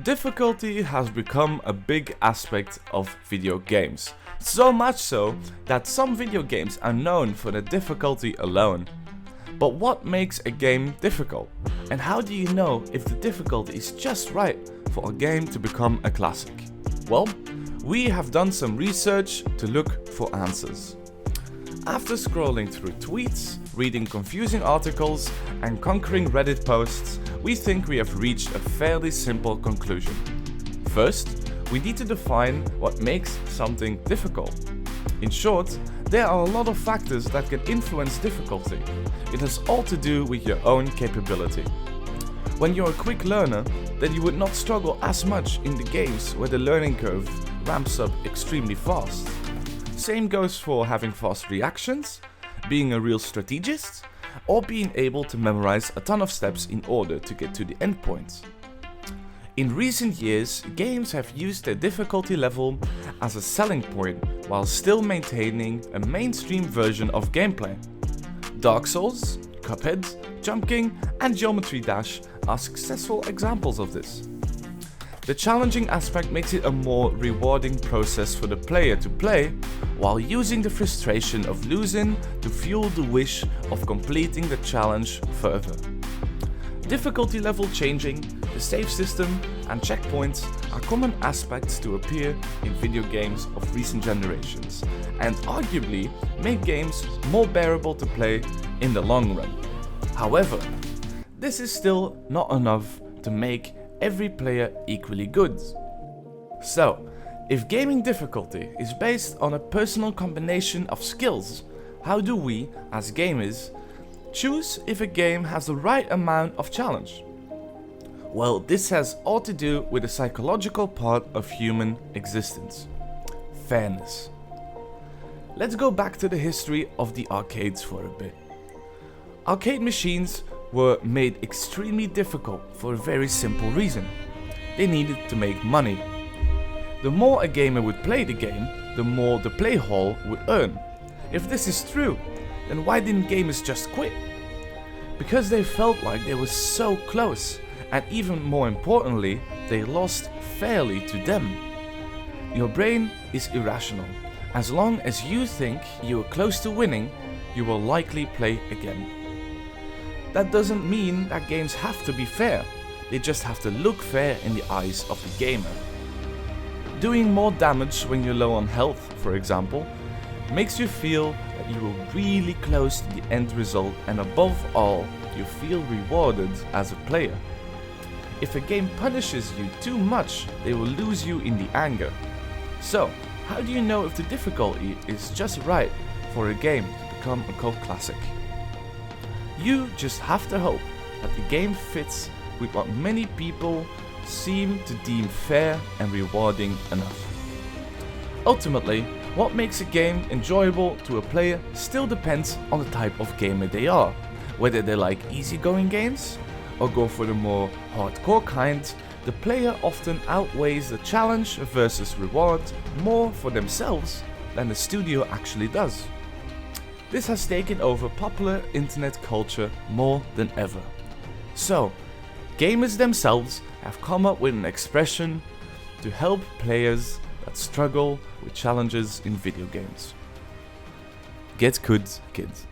Difficulty has become a big aspect of video games. So much so that some video games are known for the difficulty alone. But what makes a game difficult? And how do you know if the difficulty is just right for a game to become a classic? Well, we have done some research to look for answers. After scrolling through tweets, reading confusing articles, and conquering Reddit posts, we think we have reached a fairly simple conclusion. First, we need to define what makes something difficult. In short, there are a lot of factors that can influence difficulty. It has all to do with your own capability. When you're a quick learner, then you would not struggle as much in the games where the learning curve ramps up extremely fast. Same goes for having fast reactions, being a real strategist, or being able to memorize a ton of steps in order to get to the endpoint. In recent years, games have used their difficulty level as a selling point while still maintaining a mainstream version of gameplay. Dark Souls, Cuphead, Jump King, and Geometry Dash are successful examples of this. The challenging aspect makes it a more rewarding process for the player to play, while using the frustration of losing to fuel the wish of completing the challenge further. Difficulty level changing, the save system, and checkpoints are common aspects to appear in video games of recent generations, and arguably make games more bearable to play in the long run. However, this is still not enough to make every player equally good. So, if gaming difficulty is based on a personal combination of skills, how do we, as gamers, choose if a game has the right amount of challenge? Well, this has all to do with the psychological part of human existence: fairness. Let's go back to the history of the arcades for a bit. Arcade machines were made extremely difficult for a very simple reason. They needed to make money. The more a gamer would play the game, the more the play hall would earn. If this is true, then why didn't gamers just quit? Because they felt like they were so close, and even more importantly, they lost fairly to them. Your brain is irrational. As long as you think you are close to winning, you will likely play again. That doesn't mean that games have to be fair, they just have to look fair in the eyes of the gamer. Doing more damage when you're low on health, for example, makes you feel that you were really close to the end result, and above all, you feel rewarded as a player. If a game punishes you too much, they will lose you in the anger. So, how do you know if the difficulty is just right for a game to become a cult classic? You just have to hope that the game fits with what many people seem to deem fair and rewarding enough. Ultimately, what makes a game enjoyable to a player still depends on the type of gamer they are. Whether they like easygoing games or go for the more hardcore kind, the player often outweighs the challenge versus reward more for themselves than the studio actually does. This has taken over popular internet culture more than ever. So, gamers themselves have come up with an expression to help players that struggle with challenges in video games. Get good, kids.